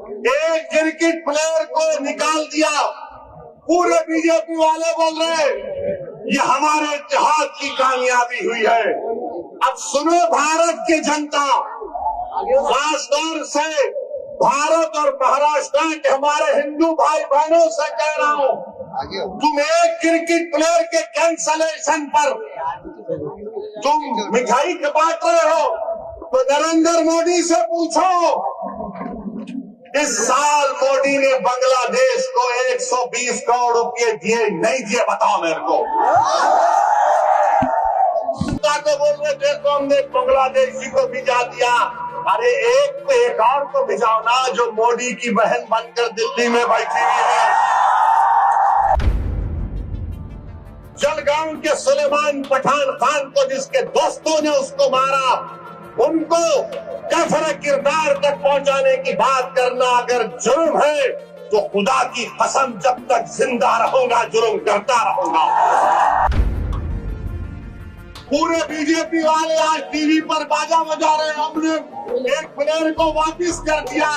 एक cricket player को निकाल दिया। पूरे बीजेपी वाले बोल रहे ये हमारे इत्तेहाद की कामयाबी हुई है। अब सुनो भारत की जनता, खासतौर से भारत और महाराष्ट्र के हमारे हिंदू भाई बहनों से कह रहा हूँ, तुम एक क्रिकेट प्लेयर के कैंसलेशन पर तुम मिठाई बांट रहे हो, तो नरेंद्र मोदी से पूछो। इस साल मोदी ने बांग्लादेश को 120 करोड़ रुपए दिए नहीं दिए, बताओ मेरे को। को बोल रहे थे तो हमने बांग्लादेशी को भिजा दिया। अरे एक को एक और को भिजाओ ना, जो मोदी की बहन बनकर दिल्ली में बैठी हुई है। जलगांव के सुलेमान पठान खान को जिसके दोस्तों ने उसको मारा, उनको कफर किरदार तक पहुंचाने की बात करना अगर जुर्म है तो खुदा की कसम जब तक जिंदा रहूंगा जुर्म करता रहूंगा। पूरे बीजेपी वाले आज टीवी पर बाजा बजा रहे, हमने एक प्लेयर को वापस कर दिया।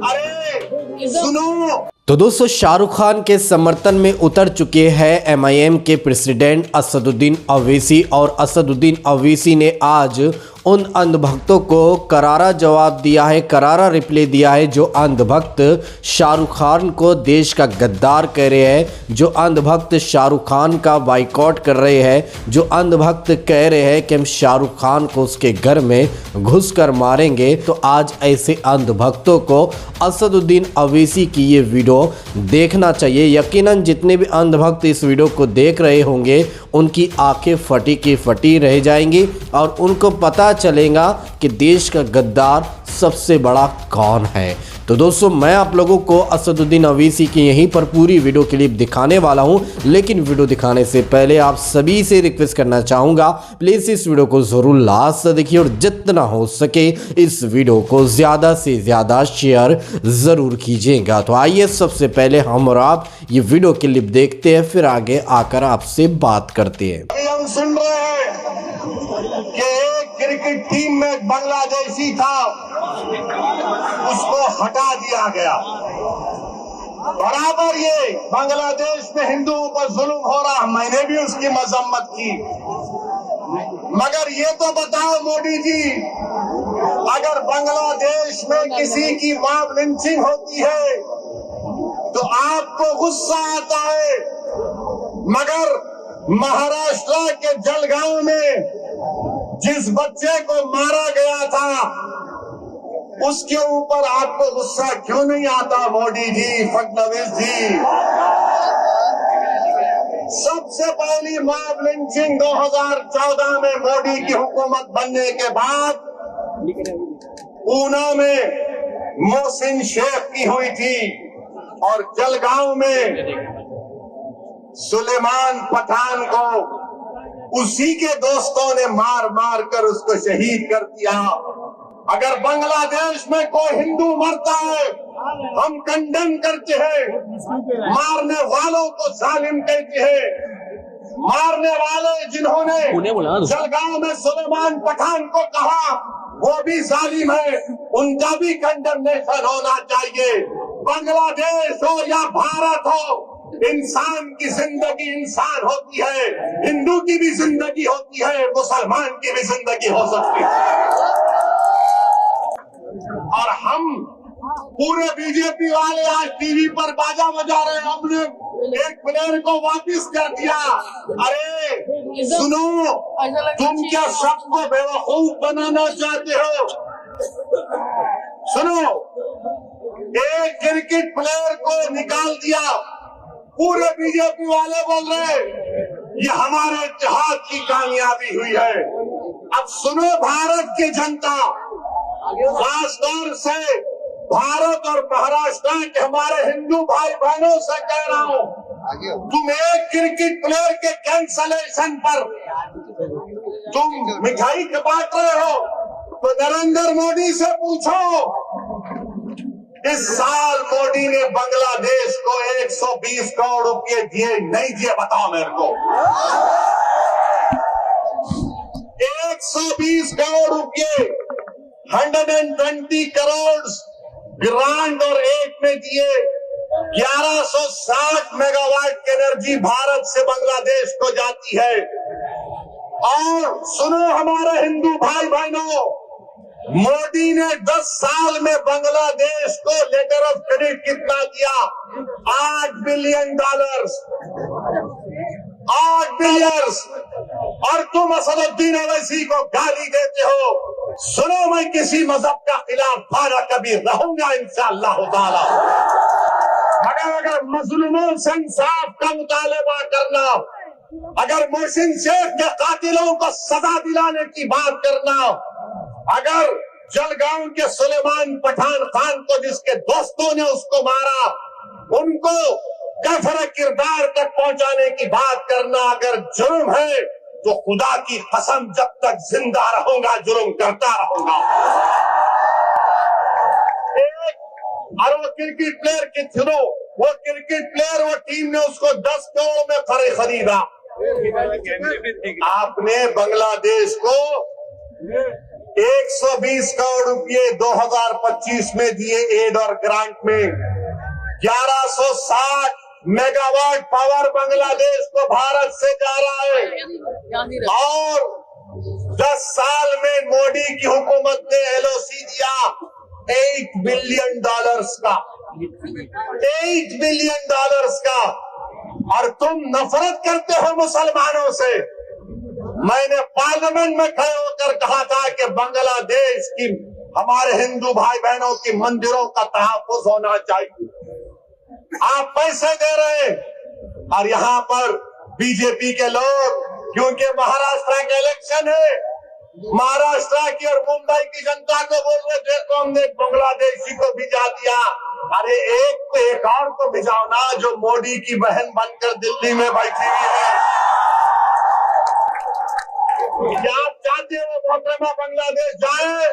अरे सुनो, तो दोस्तों शाहरुख खान के समर्थन में उतर चुके हैं एमआईएम के प्रेसिडेंट असदुद्दीन ओवैसी, और असदुद्दीन ओवैसी ने आज उन अंधभक्तों को करारा जवाब दिया है, करारा रिप्लाई दिया है जो अंधभक्त शाहरुख खान को देश का गद्दार कह रहे हैं, जो अंधभक्त शाहरुख खान का बाइकआउट कर रहे हैं, जो अंधभक्त कह रहे हैं कि हम शाहरुख खान को उसके घर में घुसकर मारेंगे। तो आज ऐसे अंधभक्तों को असदुद्दीन ओवैसी की ये वीडियो देखना चाहिए। यकीनन जितने भी अंधभक्त इस वीडियो को देख रहे होंगे उनकी आंखें फटी की फटी रह जाएंगी और उनको पता चलेगा कि देश का गद्दार सबसे बड़ा कौन है। तो दोस्तों मैं आप लोगों को असदुद्दीन ओवैसी की यहीं पर पूरी वीडियो क्लिप दिखाने वाला हूं, लेकिन वीडियो दिखाने से पहले आप सभी से रिक्वेस्ट करना चाहूँगा, प्लीज़ इस वीडियो को ज़रूर लास्ट तक देखिए और जितना हो सके इस वीडियो को ज़्यादा से ज़्यादा शेयर ज़रूर कीजिएगा। तो आइए सबसे पहले हम और आप ये वीडियो क्लिप देखते हैं, फिर आगे आकर आपसे बात करते हैं। हम सुन रहे हैं कि एक क्रिकेट टीम में बांग्लादेशी था, उसको हटा दिया गया। बराबर ये बांग्लादेश में हिंदुओं पर जुल्म हो रहा, मैंने भी उसकी मजम्मत की। मगर ये तो बताओ मोदी जी, अगर बांग्लादेश में किसी की मॉब लिंचिंग होती है तो आपको गुस्सा आता है, मगर महाराष्ट्र के जलगांव में जिस बच्चे को मारा गया था उसके ऊपर आपको गुस्सा क्यों नहीं आता मोदी जी, फडणवीस जी? सबसे पहली मॉब लिंचिंग 2014 में मोदी की हुकूमत बनने के बाद ऊना में मोहसिन शेख की हुई थी और जलगांव में सुलेमान पठान को उसी के दोस्तों ने मार मार कर उसको शहीद कर दिया। अगर बांग्लादेश में कोई हिंदू मरता है हम कंडेम करते हैं, मारने वालों को जालिम कहते हैं। मारने वाले जिन्होंने जलगांव में सुलेमान पठान को कहा वो भी जालिम है, उनका भी कंडेमनेशन होना चाहिए। बांग्लादेश हो या भारत हो, इंसान की जिंदगी इंसान होती है, हिंदू की भी जिंदगी होती है, मुसलमान की भी जिंदगी हो सकती है। और हम पूरे बीजेपी वाले आज टीवी पर बाजा बजा रहे, हमने एक प्लेयर को वापस कर दिया। अरे सुनो, तुम क्या सबको बेवकूफ बनाना चाहते हो? सुनो, एक क्रिकेट प्लेयर को निकाल दिया। पूरे बीजेपी वाले बोल रहे ये हमारे इत्तेहाद की कामयाबी हुई है। अब सुनो भारत की जनता, खासतौर से भारत और महाराष्ट्र के हमारे हिंदू भाई बहनों से कह रहा हूँ, तुम एक क्रिकेट प्लेयर के कैंसलेशन पर तुम मिठाई बांट रहे हो, तो नरेंद्र मोदी से पूछो। इस साल मोदी ने बांग्लादेश को 120 करोड़ रुपए दिए नहीं दिए, बताओ मेरे को। 120 करोड़ रुपए, 120 करोड़ ग्रांट और एड में दिए 1160 मेगावाट की एनर्जी भारत से बांग्लादेश को जाती है। और सुनो हमारे हिंदू भाई बहनों, मोदी ने 10 साल में बांग्लादेश को लेटर ऑफ क्रेडिट कितना दिया? $8 बिलियन। 8 बिलियन। और तुम असदुद्दीन ओवैसी को गाली देते हो। सुनो, मैं किसी मजहब का खिलाफ ना कभी रहूंगा इंशाअल्लाह ताला, मगर अगर मजलूमों से इंसाफ का मुतालबा करना, अगर मोहसिन शेख के कातिलों को सजा दिलाने की बात करना, अगर जलगांव के सुलेमान पठान खान को जिसके दोस्तों ने उसको मारा, उनको कफर किरदार तक पहुंचाने की बात करना अगर जुर्म है, तो खुदा की कसम जब तक जिंदा रहूंगा जुर्म करता रहूंगा। और वो क्रिकेट प्लेयर के थ्रू, वो क्रिकेट प्लेयर, वो टीम ने उसको 10 करोड़ में खरीदा। आपने बांग्लादेश को 120 करोड़ रुपए 2025 में दिए एड और ग्रांट में। 1160 मेगावाट पावर बांग्लादेश को भारत से जा रहा है। और 10 साल में मोदी की हुकूमत ने एलओसी दिया $8 बिलियन का, $8 बिलियन का। और तुम नफरत करते हो मुसलमानों से। मैंने पार्लियामेंट में खड़े होकर कहा था कि बांग्लादेश की हमारे हिंदू भाई बहनों की मंदिरों का तहफ्फुज होना चाहिए। आप पैसे दे रहे हैं और यहाँ पर बीजेपी के लोग, क्योंकि महाराष्ट्र के इलेक्शन है, महाराष्ट्र की और मुंबई की जनता को बोल रहे थे तो हमने बांग्लादेशी को भिजा दिया। अरे एक तो एक और को भिजाओ ना, जो मोदी की बहन बनकर दिल्ली में बैठी हुई है। क्या आप चाहते हो मोहतरमा बांग्लादेश जाए?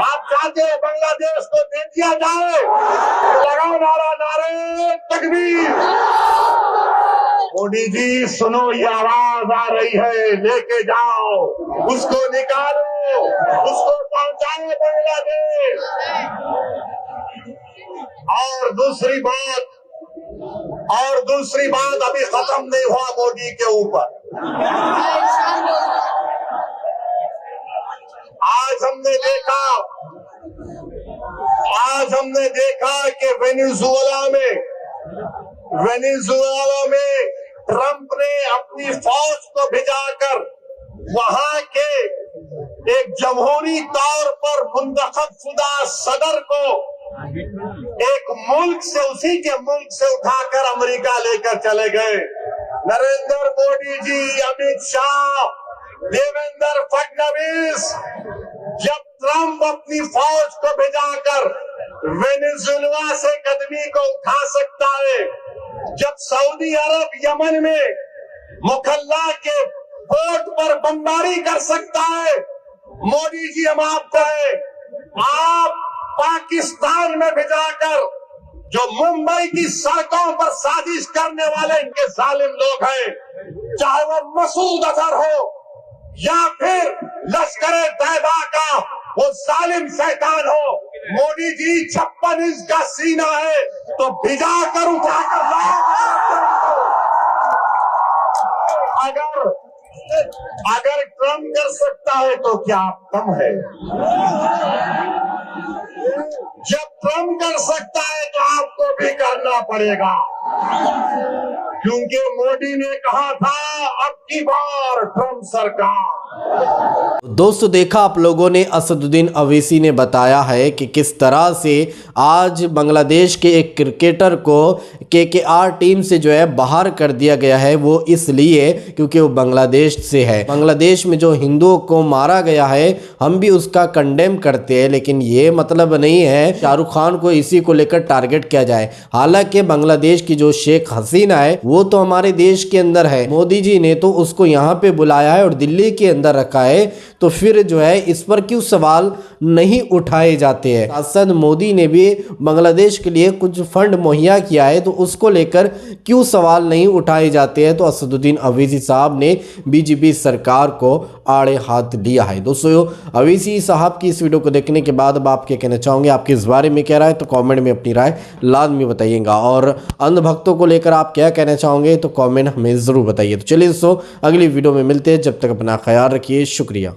आप चाहते हो बांग्लादेश को दे दिया जाए? लगाओ नारा, नारे तकबीर। मोदी जी सुनो, ये आवाज आ रही है, लेके जाओ, उसको निकालो, उसको पहुंचाओ बांग्लादेश। और दूसरी बात अभी खत्म नहीं हुआ मोदी के ऊपर। आज हमने देखा कि वेनेजुएला में ट्रंप ने अपनी फौज को भिजाकर वहां के एक जमहूरी तौर पर मुंतखब-शुदा सदर को एक मुल्क से, उसी के मुल्क से उठाकर अमेरिका लेकर चले गए। नरेंद्र मोदी जी, अमित शाह, देवेंद्र फडणवीस, जब ट्रंप अपनी फौज को भिजाकर वेनेजुएला से कदमी को उठा सकता है, जब सऊदी अरब यमन में मुखल्ला के पोर्ट पर बमबारी कर सकता है, मोदी जी हम आपको है, आप पाकिस्तान में भिजाकर जो मुंबई की सड़कों पर साजिश करने वाले इनके जालिम लोग हैं, चाहे वो मसूद अजहर हो या फिर लश्कर तैयबा का वो जालिम शैतान हो, मोदी जी 56 इंच का सीना है तो भिजा कर उठाकर अगर ट्रम्प कर सकता है तो क्या आप कम है? जब ट्रम्प कर सकता है तो आपको भी करना पड़ेगा, क्योंकि मोदी ने कहा था अब की बार ट्रम्प सरकार। दोस्तों, देखा आप लोगों ने, असदुद्दीन अवैसी ने बताया है कि किस तरह से आज बांग्लादेश के एक क्रिकेटर को केकेआर टीम से जो है बाहर कर दिया गया है। वो इसलिए क्योंकि वो बांग्लादेश से है। बांग्लादेश में जो हिंदुओं को मारा गया है हम भी उसका कंडेम करते हैं, लेकिन ये मतलब नहीं है शाहरुख खान को इसी को लेकर टारगेट किया जाए। हालांकि बांग्लादेश की जो शेख हसीना है वो तो हमारे देश के अंदर है। मोदी जी ने तो उसको यहाँ पे बुलाया है और दिल्ली के अंदर अंदर रखा है, तो फिर जो है इस पर क्यों सवाल नहीं उठाए जाते हैं। सांसद मोदी ने भी बांग्लादेश के लिए कुछ फंड मुहैया किया है, तो उसको लेकर क्यों सवाल नहीं उठाए जाते हैं। तो असदुद्दीन अवैसी साहब ने बीजेपी सरकार को आड़े हाथ लिया है। दोस्तों, अवैसी साहब की इस वीडियो को देखने के बाद अब आप क्या कहना चाहोगे, आपके इस बारे में क्या राय है, तो कमेंट में अपनी राय लाजमी बताइएगा। और अंधभक्तों को लेकर आप क्या कहना चाहोगे, तो कमेंट हमें ज़रूर बताइए। तो चलिए दोस्तों, अगली वीडियो में मिलते हैं, जब तक अपना ख्याल रखिए, शुक्रिया।